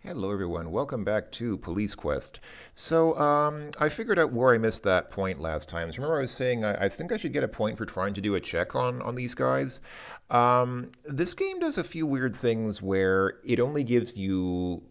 Hello, everyone. Welcome back to Police Quest. I figured out where I missed that point last time. So remember, I was saying I think I should get a point for trying to do a check on these guys. This game does a few weird things where it only gives you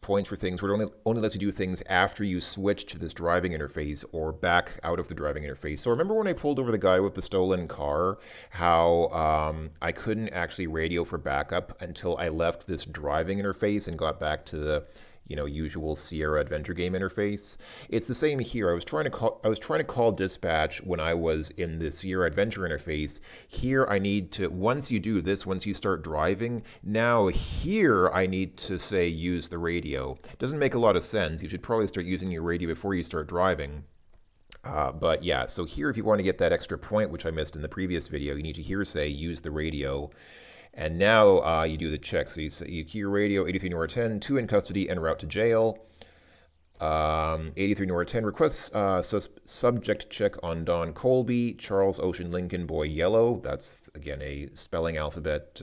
points for things where it only lets you do things after you switch to this driving interface or back out of the driving interface. So remember when I pulled over the guy with the stolen car, how I couldn't actually radio for backup until I left this driving interface and got back to the usual Sierra adventure game interface. It's the same here. I was trying to call dispatch when I was in the Sierra adventure interface. Here I need to once you do this, once you start driving, now here I need to say use the radio. It doesn't make a lot of sense. You should probably start using your radio before you start driving. But yeah, so here if you want to get that extra point, which I missed in the previous video, you need to here say use the radio. And now you do the check. So you key your radio, 83 Nora 10, 2 in custody en route to jail. 83 Nora 10 requests subject check on Don Colby, Charles Ocean Lincoln Boy Yellow. That's, again, a spelling alphabet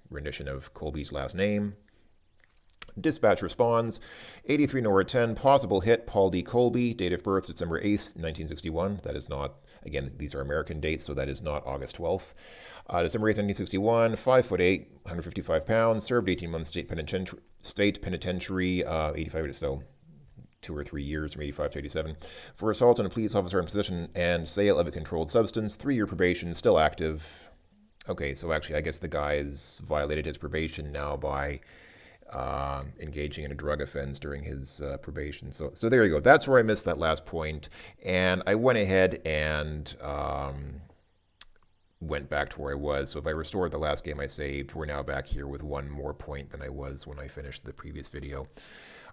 rendition of Colby's last name. Dispatch responds, 83 Nora 10, possible hit, Paul D. Colby, date of birth December 8th, 1961. That is not, again, these are American dates, so that is not August 12th. December 8th, 1961, 5'8", 155 pounds, served 18 months state penitentiary, 85 so 2 or 3 years from 85 to 87, for assault on a police officer in possession and sale of a controlled substance, 3-year probation, still active. Okay, so actually I guess the guy has violated his probation now by engaging in a drug offense during his probation. So there you go. That's where I missed that last point. And I went ahead and went back to where I was. So if I restored the last game I saved, we're now back here with one more point than I was when I finished the previous video.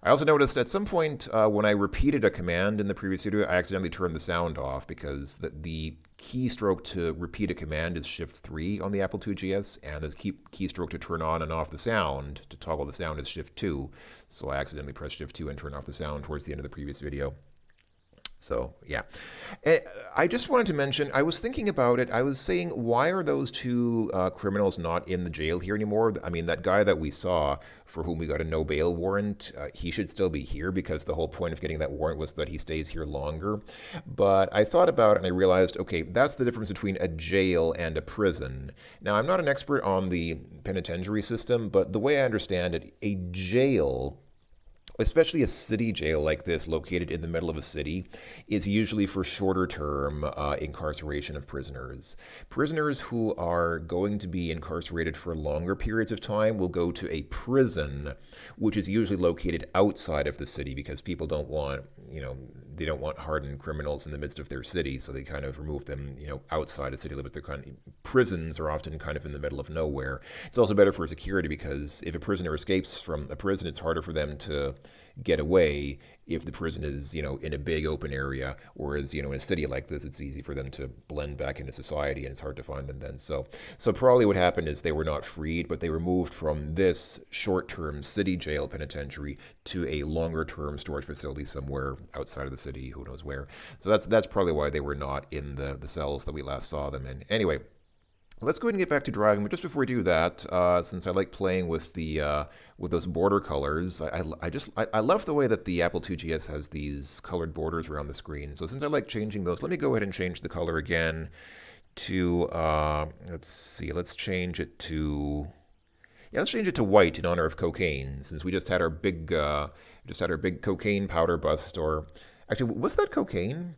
I also noticed at some point when I repeated a command in the previous video, I accidentally turned the sound off because the keystroke to repeat a command is Shift 3 on the Apple IIgs, and the keystroke to turn on and off the sound, to toggle the sound, is Shift 2. So I accidentally pressed Shift 2 and turned off the sound towards the end of the previous video. So, yeah. I just wanted to mention, I was thinking about it. I was saying, why are those two criminals not in the jail here anymore? I mean, that guy that we saw, for whom we got a no bail warrant, he should still be here because the whole point of getting that warrant was that he stays here longer. But I thought about it and I realized, okay, that's the difference between a jail and a prison. Now, I'm not an expert on the penitentiary system, but the way I understand it, a jail, especially a city jail like this located in the middle of a city, is usually for shorter term incarceration of prisoners. Prisoners who are going to be incarcerated for longer periods of time will go to a prison, which is usually located outside of the city because people don't want, they don't want hardened criminals in the midst of their city, so they kind of remove them, outside of city limits. Prisons are often kind of in the middle of nowhere. It's also better for security because if a prisoner escapes from a prison, it's harder for them to get away if the prison is, in a big open area, whereas, in a city like this, it's easy for them to blend back into society and it's hard to find them then. So probably what happened is they were not freed, but they were moved from this short-term city jail penitentiary to a longer-term storage facility somewhere outside of the city, who knows where. So that's probably why they were not in the cells that we last saw them in. Anyway, let's go ahead and get back to driving, but just before we do that, since I like playing with the with those border colors, I love the way that the Apple IIgs has these colored borders around the screen. So since I like changing those, let me go ahead and change the color again to let's change it to white in honor of cocaine, since we just had our big cocaine powder bust. Or actually, was that cocaine?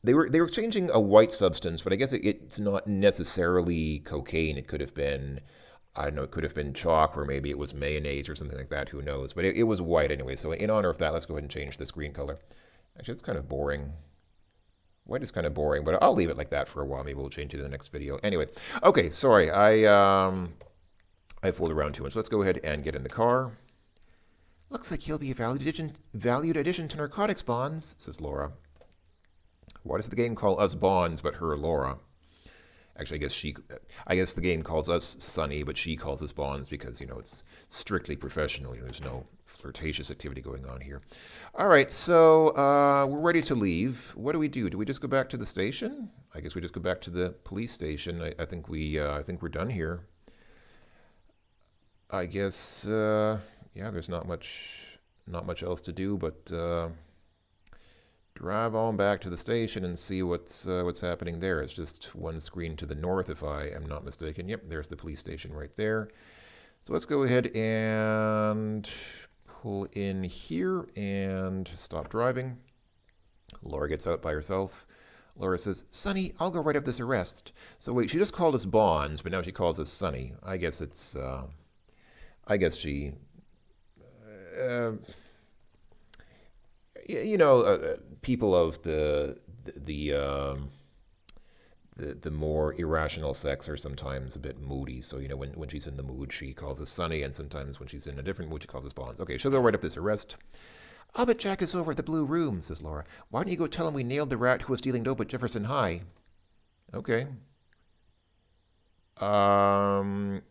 They were exchanging a white substance, but I guess it's not necessarily cocaine. It could have been, I don't know, it could have been chalk, or maybe it was mayonnaise or something like that. Who knows? But it was white anyway. So in honor of that, let's go ahead and change this green color. Actually, it's kind of boring. White is kind of boring, but I'll leave it like that for a while. Maybe we'll change it in the next video. Anyway, okay, sorry. I fooled around too much. Let's go ahead and get in the car. Looks like he'll be a valued addition to narcotics bonds, says Laura. Why does the game call us Bonds, but her Laura? Actually, I guess the game calls us Sunny, but she calls us Bonds because, it's strictly professional. There's no flirtatious activity going on here. All right, so we're ready to leave. What do we do? Do we just go back to the station? I guess we just go back to the police station. I think we're done here. I guess, yeah, there's not much else to do but drive on back to the station and see what's happening there. It's just one screen to the north, if I am not mistaken. Yep, there's the police station right there. So let's go ahead and pull in here and stop driving. Laura gets out by herself. Laura says, Sonny, I'll go write up this arrest. So wait, she just called us Bonds, but now she calls us Sonny. I guess it's, I guess she, uh, people of the more irrational sex are sometimes a bit moody. So, when she's in the mood, she calls us Sonny, and sometimes when she's in a different mood, she calls us Bonds. Okay, she'll go write up this arrest. I'll bet Jack is over at the Blue Room, says Laura. Why don't you go tell him we nailed the rat who was stealing dope at Jefferson High? Okay. Now,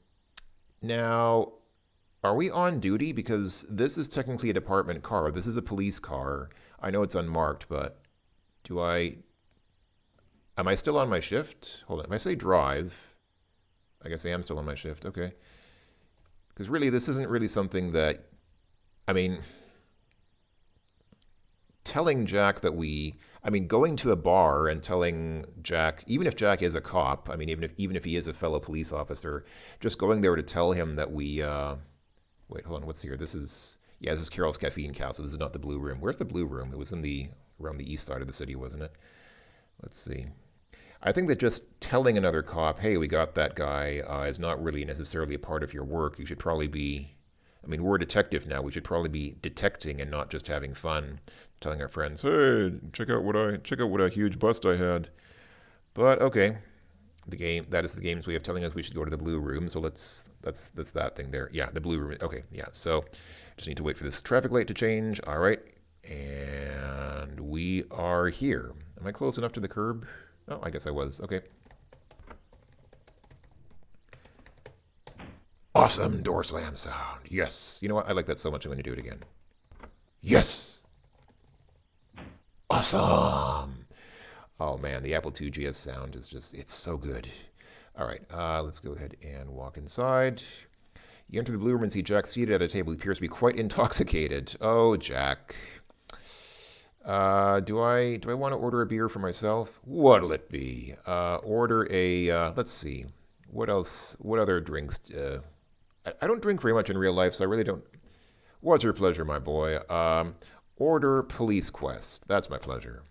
are we on duty? Because this is technically a department car. This is a police car. I know it's unmarked, but do I... Am I still on my shift? Hold on. If I say drive, I guess I am still on my shift. Okay. Because really, this isn't really something that... I mean... Telling Jack that going to a bar and telling Jack, even if Jack is a cop, even if he is a fellow police officer, just going there to tell him that wait, hold on, what's here? This is Carol's Caffeine Castle. This is not the Blue Room. Where's the Blue Room? It was around the east side of the city, wasn't it? Let's see. I think that just telling another cop, hey, we got that guy, is not really necessarily a part of your work. You should probably be, we're a detective now. We should probably be detecting and not just having fun, telling our friends, hey, check out what a huge bust I had. But okay, that is the game's way of telling us we should go to the Blue Room. So that's that thing there. Yeah, the Blue Room. Okay, yeah. So just need to wait for this traffic light to change. All right, and we are here. Am I close enough to the curb? Oh, I guess I was. Okay. Awesome door slam sound. Yes. You know what? I like that so much I'm going to do it again. Yes. Awesome. Oh man, the Apple IIgs sound is it's so good. All right, let's go ahead and walk inside. You enter the Blue Room and see Jack seated at a table. He appears to be quite intoxicated. Oh, Jack. Do I want to order a beer for myself? What'll it be? Order a, let's see. What else? What other drinks? I don't drink very much in real life, so I really don't. What's your pleasure, my boy? Order Police Quest. That's my pleasure.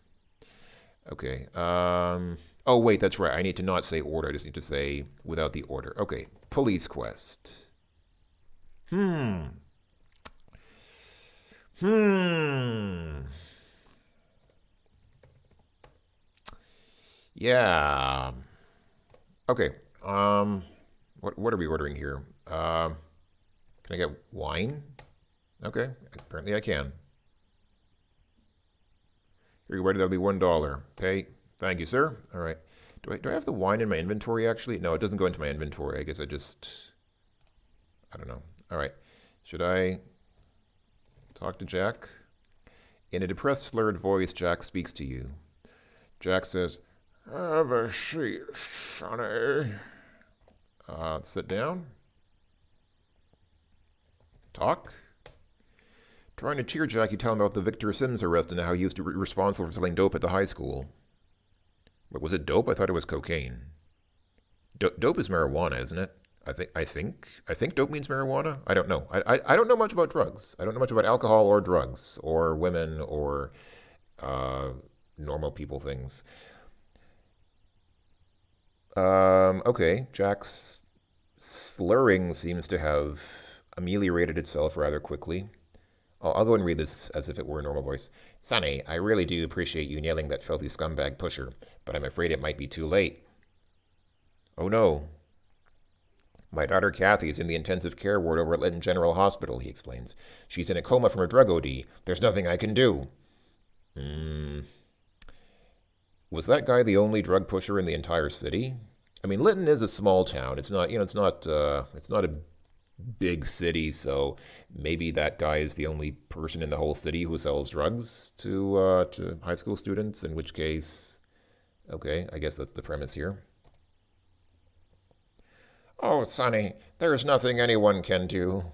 Okay. Oh, wait, that's right. I need to not say order. I just need to say without the order. Okay. Police Quest. Hmm. Yeah. Okay. What are we ordering here? Can I get wine? Okay. Apparently I can. Here you ready? That'll be $1. Pay. Thank you, sir. All right. Do I have the wine in my inventory actually? No, it doesn't go into my inventory. I guess I don't know. All right. Should I talk to Jack? In a depressed, slurred voice, Jack speaks to you. Jack says, have a seat, Sonny. Sit down. Talk. Trying to cheer Jack, you tell him about the Victor Sims arrest and how he used to be responsible for selling dope at the high school. But was it dope? I thought it was cocaine. Dope is marijuana, isn't it? I think dope means marijuana. I don't know. I don't know much about drugs. I don't know much about alcohol or drugs or women or normal people things. Okay. Jack's slurring seems to have ameliorated itself rather quickly. I'll go and read this as if it were a normal voice. Sonny, I really do appreciate you nailing that filthy scumbag pusher, but I'm afraid it might be too late. Oh no. My daughter Kathy is in the intensive care ward over at Linton General Hospital, he explains. She's in a coma from her drug OD. There's nothing I can do. Was that guy the only drug pusher in the entire city? Linton is a small town. It's not a big city, so maybe that guy is the only person in the whole city who sells drugs to high school students, in which case, okay, I guess that's the premise here. Oh, Sonny, there's nothing anyone can do.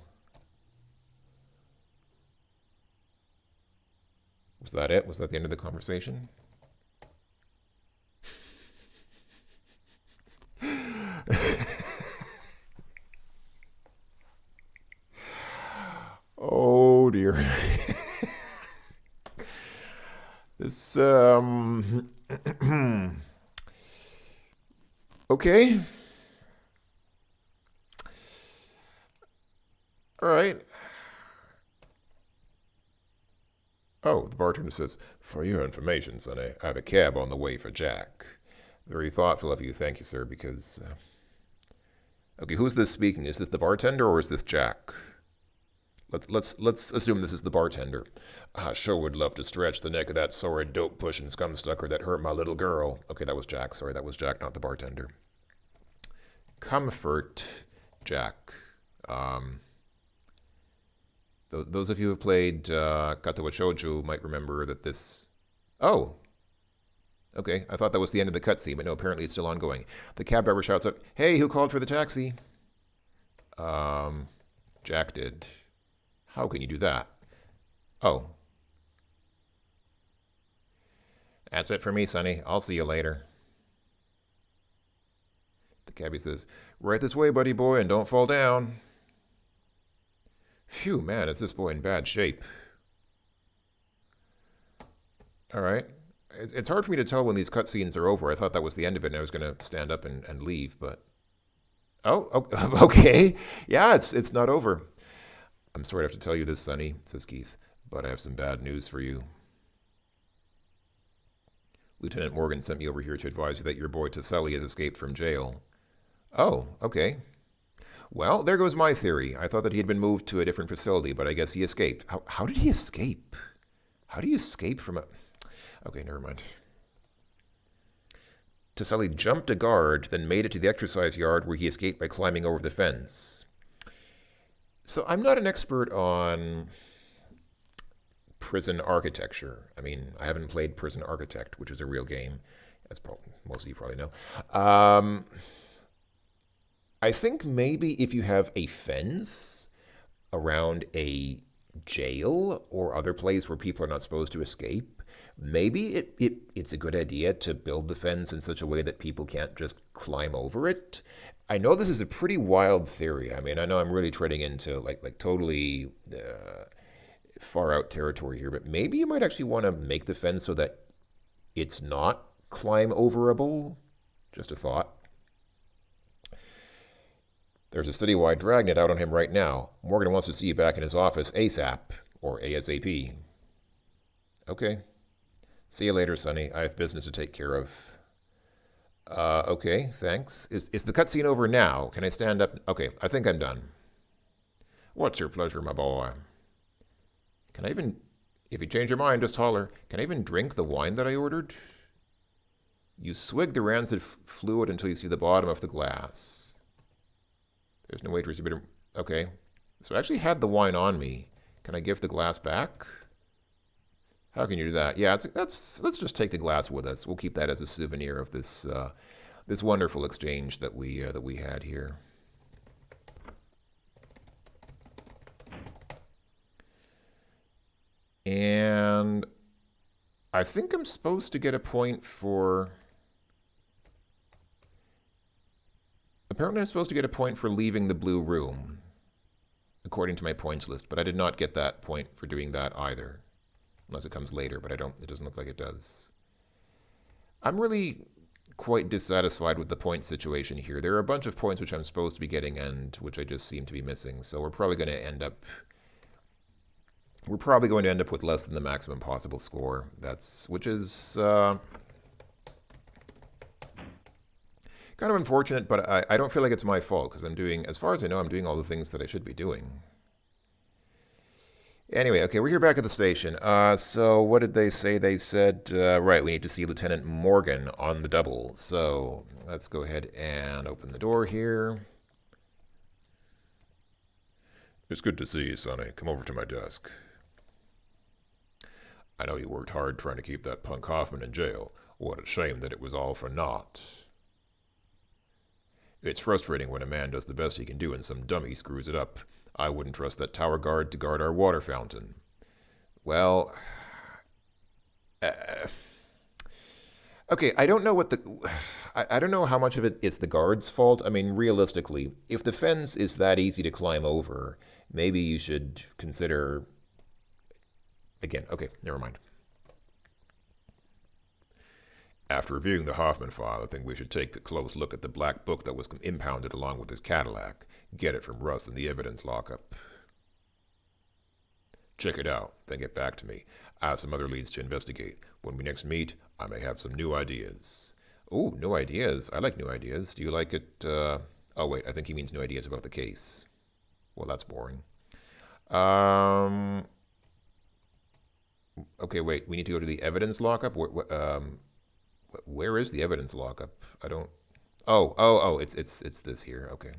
Was that it? Was that the end of the conversation? Oh dear. This okay. All right. Oh, the bartender says, "For your information, Sonny, I have a cab on the way for Jack." Very thoughtful of you, thank you, sir. Because okay, who's this speaking? Is this the bartender or is this Jack? Let's assume this is the bartender. I sure would love to stretch the neck of that sore dope pushing scumsucker that hurt my little girl. Okay, that was Jack. Sorry, that was Jack, not the bartender. Comfort, Jack. Um, those of you who have played Kato wa Shoujo might remember that this. Oh, okay. I thought that was the end of the cutscene, but no, apparently it's still ongoing. The cab driver shouts out, "Hey, who called for the taxi?" Jack did. How can you do that? Oh. That's it for me, Sonny. I'll see you later. The cabbie says, "Right this way, buddy boy, and don't fall down." Phew, man, is this boy in bad shape. All right. It's hard for me to tell when these cutscenes are over. I thought that was the end of it, and I was going to stand up and leave, but... Oh, okay. Yeah, it's not over. "I'm sorry to have to tell you this, Sonny," says Keith, "but I have some bad news for you. Lieutenant Morgan sent me over here to advise you that your boy Taselli has escaped from jail." Oh, okay. Well, there goes my theory. I thought that he had been moved to a different facility, but I guess he escaped. How did he escape? How do you escape from a... Okay, never mind. Taselli jumped a guard, then made it to the exercise yard where he escaped by climbing over the fence. So I'm not an expert on prison architecture. I mean, I haven't played Prison Architect, which is a real game, as most of you probably know. I think maybe if you have a fence around a jail or other place where people are not supposed to escape, maybe it's a good idea to build the fence in such a way that people can't just climb over it. I know this is a pretty wild theory. I mean, I know I'm really treading into like totally far out territory here, but maybe you might actually want to make the fence so that it's not climb overable. Just a thought. "There's a citywide dragnet out on him right now. Morgan wants to see you back in his office ASAP, or ASAP." Okay. "See you later, Sonny. I have business to take care of." Okay, thanks. Is the cutscene over now? Can I stand up? Okay, I think I'm done. "What's your pleasure, my boy?" Can I even... If you change your mind, just holler. Can I even drink the wine that I ordered? "You swig the rancid fluid until you see the bottom of the glass. There's no way to receive it." Okay. So I actually had the wine on me. Can I give the glass back? How can you do that? Yeah, let's just take the glass with us. We'll keep that as a souvenir of this this wonderful exchange that we had here. And I think I'm supposed to get a point for... Apparently I'm supposed to get a point for leaving the blue room, according to my points list, but I did not get that point for doing that either. Unless it comes later, but it doesn't look like it does. I'm really quite dissatisfied with the point situation here. There are a bunch of points which I'm supposed to be getting and which I just seem to be missing, so we're probably going to end up with less than the maximum possible score. Which is kind of unfortunate, but I don't feel like it's my fault because I'm doing, as far as I know, I'm doing all the things that I should be doing. Anyway, okay, we're here back at the station. So what did they say? They said, right, we need to see Lieutenant Morgan on the double. So let's go ahead and open the door here. "It's good to see you, Sonny. Come over to my desk. I know you worked hard trying to keep that punk Hoffman in jail. What a shame that it was all for naught." It's frustrating when a man does the best he can do and some dummy screws it up. I wouldn't trust that tower guard to guard our water fountain. Well, uh, okay, I don't know what the. I don't know how much of it is the guard's fault. I mean, realistically, if the fence is that easy to climb over, maybe you should consider. Again, okay, never mind. After reviewing the Hoffman file, I think we should take a close look at the black book that was impounded along with his Cadillac. Get it from Russ in the evidence lockup. Check it out, then get back to me. I have some other leads to investigate. When we next meet, I may have some new ideas. Oh, new ideas. I like new ideas. Do you like it? Oh, wait, I think he means new ideas about the case. Well, that's boring. Okay, wait, we need to go to the evidence lockup? Where is the evidence lockup? I don't. Oh, it's this here. Okay.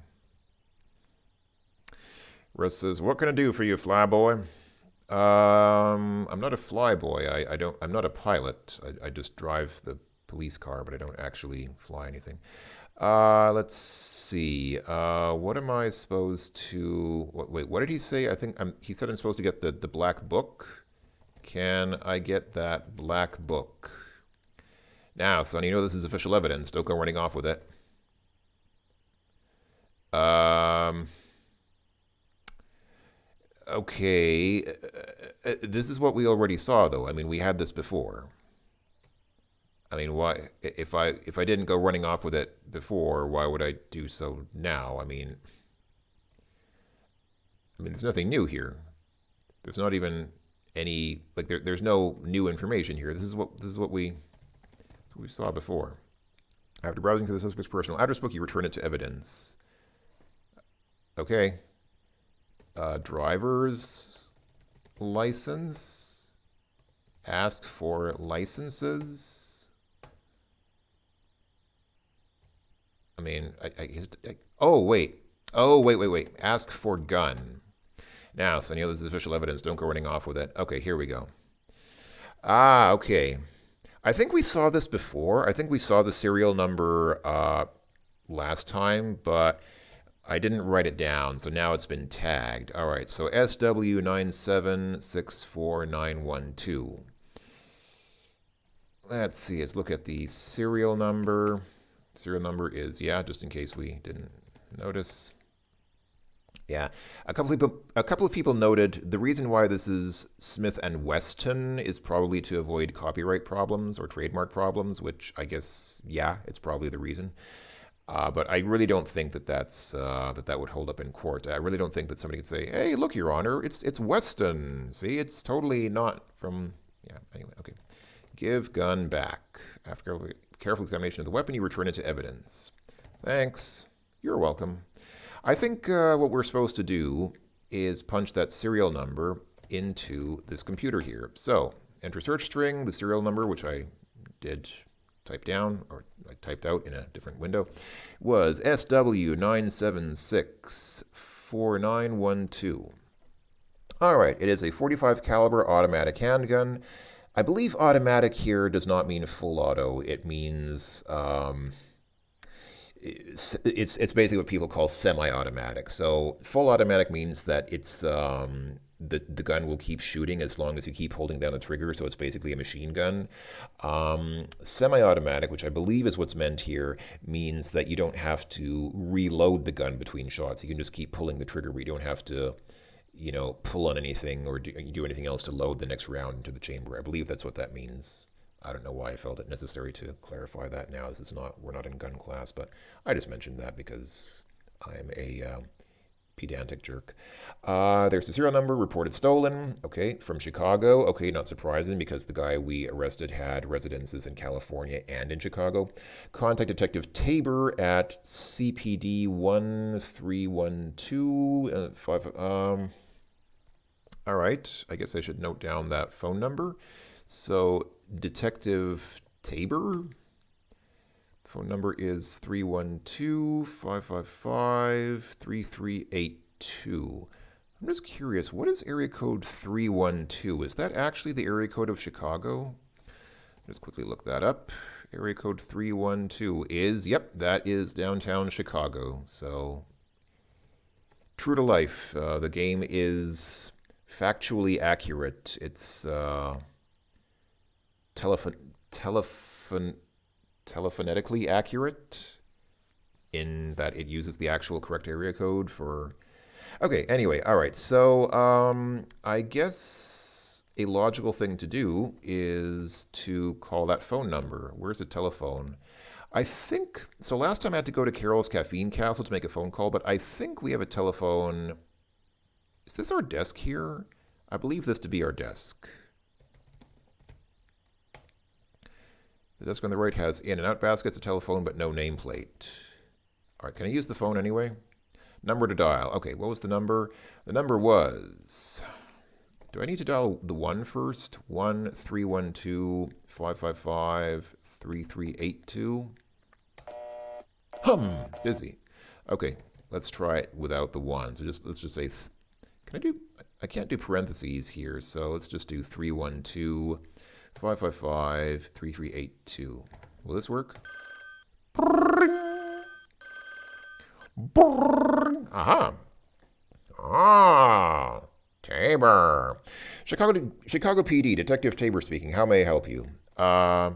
Russ says, "What can I do for you, flyboy?" I'm not a flyboy. I don't. I'm not a pilot. I just drive the police car, but I don't actually fly anything. Let's see. What am I supposed to? Wait, what did he say? I think he said I'm supposed to get the black book. Can I get that black book? Now, son, you know this is official evidence. Don't go running off with it. Okay. This is what we already saw, though. I mean, we had this before. I mean, why? If I didn't go running off with it before, why would I do so now? I mean, there's nothing new here. There's not even any there's no new information here. This is what we saw before. After browsing through the suspect's personal address book, you return it to evidence. Okay. Driver's license. Ask for licenses. I mean, oh, wait. Oh, wait. Ask for gun. Now, so this is official evidence. Don't go running off with it. Okay, here we go. Ah, okay. I think we saw this before. I think we saw the serial number last time, but I didn't write it down, so now it's been tagged. All right, so SW9764912. Let's see, let's look at the serial number. Serial number is, just in case we didn't notice. Yeah, a couple of people noted the reason why this is Smith and Wesson is probably to avoid copyright problems or trademark problems, which I guess, it's probably the reason. But I really don't think that that would hold up in court. I really don't think that somebody could say, "Hey, look, Your Honor, it's Weston. See, it's totally not from." Yeah. Anyway, okay. Give gun back. After careful examination of the weapon, you return it to evidence. Thanks. You're welcome. I think what we're supposed to do is punch that serial number into this computer here. So enter search string, the serial number, which I did type down, or I typed out in a different window, was SW9764912. All right, it is a .45 caliber automatic handgun. I believe automatic here does not mean full auto. It means it's basically what people call semi-automatic. So full automatic means that it's the gun will keep shooting as long as you keep holding down the trigger. So it's basically a machine gun. Semi-automatic, which I believe is what's meant here, means that you don't have to reload the gun between shots. You can just keep pulling the trigger, but you don't have to, pull on anything or do anything else to load the next round into the chamber. I believe that's what that means. I don't know why I felt it necessary to clarify that now. We're not in gun class, but I just mentioned that because I'm a pedantic jerk. There's the serial number, reported stolen. Okay, from Chicago. Okay, not surprising because the guy we arrested had residences in California and in Chicago. Contact Detective Tabor at CPD 1312. All right, I guess I should note down that phone number. So Detective Tabor. Phone number is 312-555-3382. I'm just curious, what is area code 312? Is that actually the area code of Chicago? Just quickly look that up. area code 312 is, yep, that is downtown Chicago. So, true to life. The game is factually accurate. It's telephon, telephon, telephonetically accurate in that it uses the actual correct area code for... Okay, anyway, all right. So, I guess a logical thing to do is to call that phone number. Where's the telephone? I think, so last time I had to go to Carol's Caffeine Castle to make a phone call, but I think we have a telephone. Is this our desk here? I believe this to be our desk. The desk on the right has in and out baskets, a telephone, but no nameplate. All right, can I use the phone anyway? Number to dial. Okay, what was the number? The number was... Do I need to dial the 1 first? 1-312-555-3382. Busy. Okay, let's try it without the 1. So let's just say... Can I do... I can't do parentheses here, so let's just do 312-555-3382. Will this work? Aha. Ah, Tabor. Chicago PD, Detective Tabor speaking. How may I help you? Hi.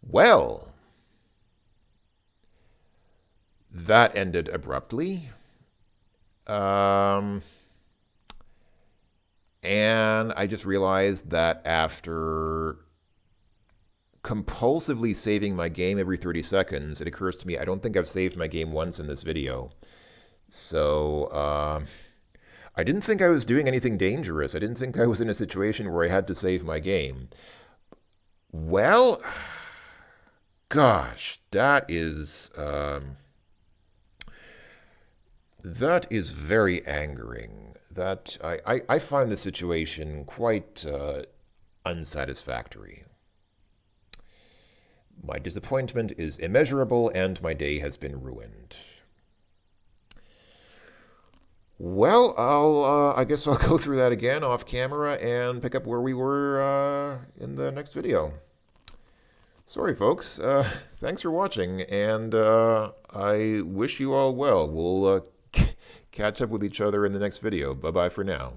Well, that ended abruptly. And I just realized that after compulsively saving my game every 30 seconds, it occurs to me I don't think I've saved my game once in this video. So, I didn't think I was doing anything dangerous. I didn't think I was in a situation where I had to save my game. Well, gosh, that is very angering. That I find the situation quite unsatisfactory. My disappointment is immeasurable, and my day has been ruined. Well, I guess I'll go through that again off camera and pick up where we were in the next video. Sorry, folks. Thanks for watching, and I wish you all well. We'll catch up with each other in the next video. Bye-bye for now.